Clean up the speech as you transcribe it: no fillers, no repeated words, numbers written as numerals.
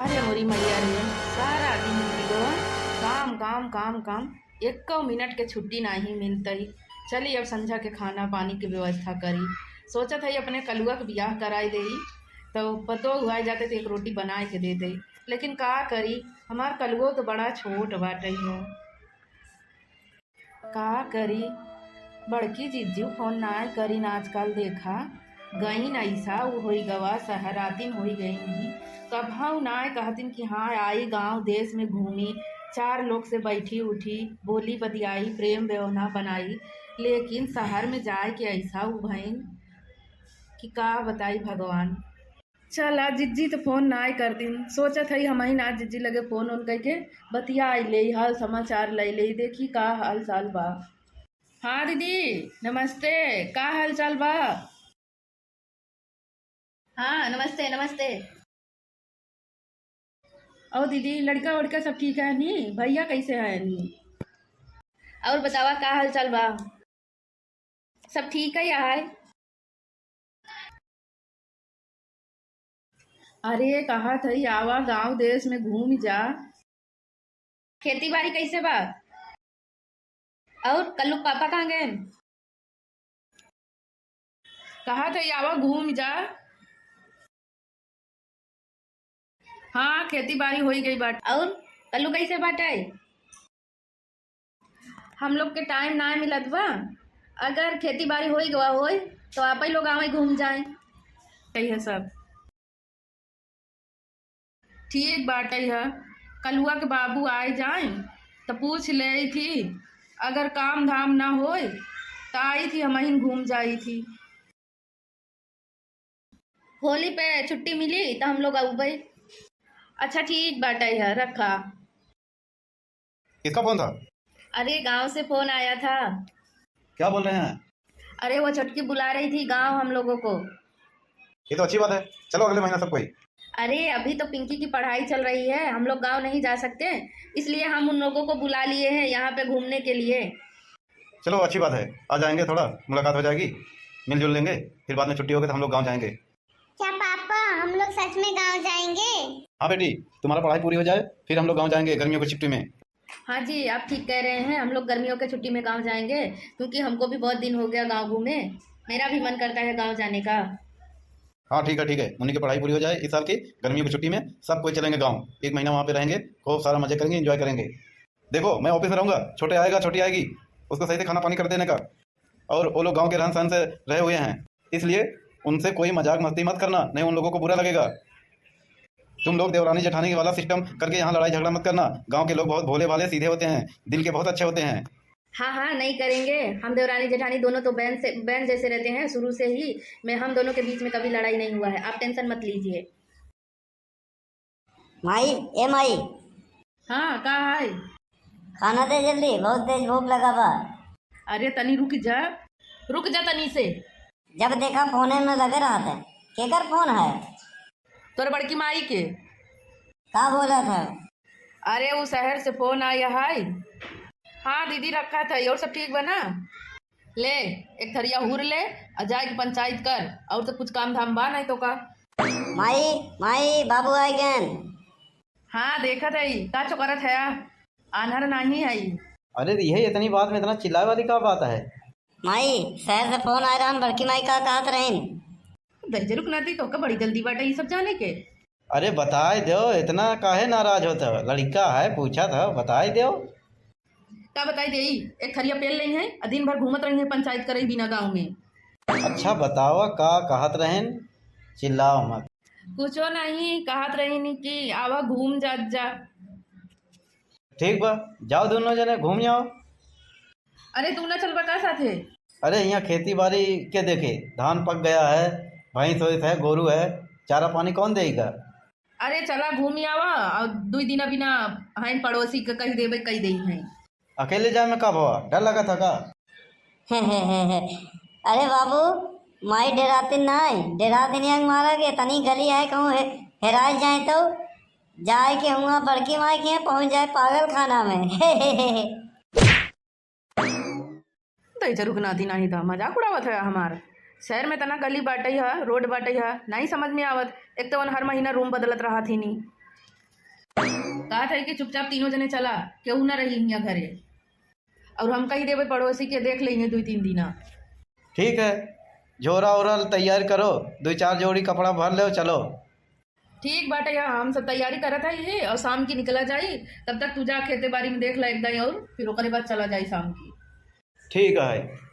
अरे मोरी मैया रे, सारा दिन बिगड़ो काम काम काम काम। एक मिनट के छुट्टी नहीं मिलतई। चली अब संझा के खाना पानी की व्यवस्था करी। सोचत है अपने कलुआ के बियाह कराई देई तो पतो हुआ जाते तो एक रोटी बनाए के दे दई। लेकिन का करी, हमार कलुओ तो बड़ा छोट बाटई हो। का करी, बड़की जीजू फोन नाय करी न आजकल देखा। गई ऐसा वो होई गवा सहरातिन होई गई नहीं। कभू नाय कहतिन कि हाँ आई गांव देश में घूमी, चार लोग से बैठी उठी बोली बतियाई प्रेम व्यवहार बनाई। लेकिन शहर में जाए के ऐसा वो भईन कि का बताई भगवान। चल आज जिज्जी तो फोन नाय करतीन, सोचत हई हम ही आज जिज्जी लगे फोन उन करके बतिया ले हाल समाचार ले ले देखी का हाल चाल बा। हाँ दीदी नमस्ते, का हाल चाल बा। हाँ नमस्ते नमस्ते। और दीदी लड़का वड़का सब ठीक है नी, भैया कैसे है नी। और बतावा का हाल चाल बा। सब ठीक है यार। अरे कहा थई आवा गांव देश में घूम जा। खेती बाड़ी कैसे बा। और कल्लू पापा कहाँ गए। कहा थई आवा घूम जा। हाँ खेती बाड़ी हो गई बाट। और कल्लू कैसे बाटे। हम लोग के टाइम ना मिलत बा। अगर खेती बाड़ी हो गवा हो तो आप ही लोग आवे घूम जाए। सही है सब ठीक बाटे है। कलुआ के बाबू आए जाए तो पूछ ले थी। अगर काम धाम ना होए तो आई थी हम ही घूम जाई थी। होली पे छुट्टी मिली तो हम लोग आऊ भाई। अच्छा ठीक बाटे है रखा। किसका फोन था? अरे गांव से फोन आया था। क्या बोल रहे हैं? अरे वो छुटकी बुला रही थी गांव हम लोगों को। ये तो अच्छी बात है, चलो अगले महीना सब कोई। अरे अभी तो पिंकी की पढ़ाई चल रही है, हम लोग गांव नहीं जा सकते, इसलिए हम उन लोगों को बुला लिए हैं यहाँ पे घूमने के लिए। चलो अच्छी बात है, आ जाएंगे, थोड़ा मुलाकात हो जाएगी, मिलजुल लेंगे, फिर बाद में छुट्टी होगी तो हम लोग गाँव जाएंगे। क्या पापा हम लोग सच में गांव जाएंगे? हाँ बेटी, तुम्हारा पढ़ाई पूरी हो जाए फिर हम लोग गाँव जाएंगे गर्मियों की छुट्टी में। हाँ जी आप ठीक कह रहे हैं, हम लोग गर्मियों के छुट्टी में गांव जाएंगे क्योंकि हमको भी बहुत दिन हो गया गांव घूमे। मेरा भी मन करता है गांव जाने का। हाँ ठीक है ठीक है, उन्हीं की पढ़ाई पूरी हो जाए इस साल की गर्मियों की छुट्टी में सब कोई चलेंगे गाँव, एक महीना वहाँ पे रहेंगे, खूब सारा मजे करेंगे, एंजॉय करेंगे। देखो मैं ऑफिस में रहूँगा, छोटे आएगा छोटी आएगी, उसको सही से खाना पानी कर देने का। और वो लोग गाँव के रहन सहन से रहे हुए हैं, इसलिए उनसे कोई मजाक मस्ती मत करना, नहीं उन लोगों को बुरा लगेगा। तुम लोग देवरानी जेठानी वाला सिस्टम करके यहाँ लड़ाई झगड़ा मत करना। गांव के लोग बहुत भोले भाले सीधे होते हैं, दिल के बहुत अच्छे होते हैं। हाँ हाँ नहीं करेंगे, हम देवरानी जेठानी दोनों तो बहन जैसे रहते हैं शुरू से ही। मैं हम दोनों के बीच में कभी लड़ाई नहीं हुआ है, आप टेंशन मत लीजिए। माई ए माई, हाँ का है। खाना दे जल्दी, बहुत तेज भूख लगा बा। अरे तनी रुक जा तनी से। जब देखा फोने में लगे रहा था। केकर फोन है? तोर बड़की माई के। का बोला था? अरे वो शहर से फोन आया है। हाँ दीदी रखा था, और सब ठीक बना। ले एक थरिया हुर ले और जाए की पंचायत कर, और तो कुछ काम धाम बा नहीं तो का। माई माई बाबू आए गए। हाँ देखा था का चौकरत है, आनहर नहीं है। अरे यही इतनी बात में इतना चिल्लाए वाली क्या बात है? माई शहर से फोन आ रहा, बड़की माई का कहत रहीन। दर्जे रुक ना दी तो का बड़ी जल्दी बाटे ये सब जाने के। अरे बताए दो, इतना काहे नाराज होता हो? लड़का है पूछा था, बताए दो। का बताई दे, एक थरिया पेल नहीं है और दिन भर घूमत रही है पंचायत करे बिना गाँव में। अच्छा बताओ का कहत रहेन, चिल्लाओ मत। कुछो नहीं कहत रही नहीं कि आवा घूम जा। ठीक बा, जाओ दोनों जने घूम जाओ। अरे तू ना चल बा का साथे। अरे यहाँ खेती बाड़ी के देखे, धान पक गया है, भैंस वैंस है, गोरू है, चारा पानी कौन देगा? अरे चला घूमी आवा और 2 दिन बिना है पड़ोसी के कही देवे कही दे है। अकेले जाए में का भवा, डर लगा था का? अरे बाबू माई डराती नहीं, डराती नहीं मारा के तनी गली है कहूँ हेराज जाए तो जाए के हुआ बड़की माई के यहाँ पहुँच जाए पागल खाना में। तो रुकना थी नहीं था, मजाक उड़ावत है हमार। शहर में तना गली बाटे है रोड बाटे है नहीं समझ में आवत। एक तो हर महीना रूम बदलत रहा थी नहीं। कहा था कि चुपचाप तीनों जने चला, केहू ना रही यहाँ घरे, और हम कही देवे पड़ोसी के देख लेंगे 2-3 दिना। ठीक है, झोरा ओरा तैयार करो, 2-4 जोड़ी कपड़ा भर लो, चलो। ठीक बाटे, यहाँ हम सब तैयारी करत है ये, और शाम की निकला जाई। तब तक तू जा खेते बाड़ी में देख ला एक दाई, और फिर ओकरे बाद चला जाई शाम की। ठीक है।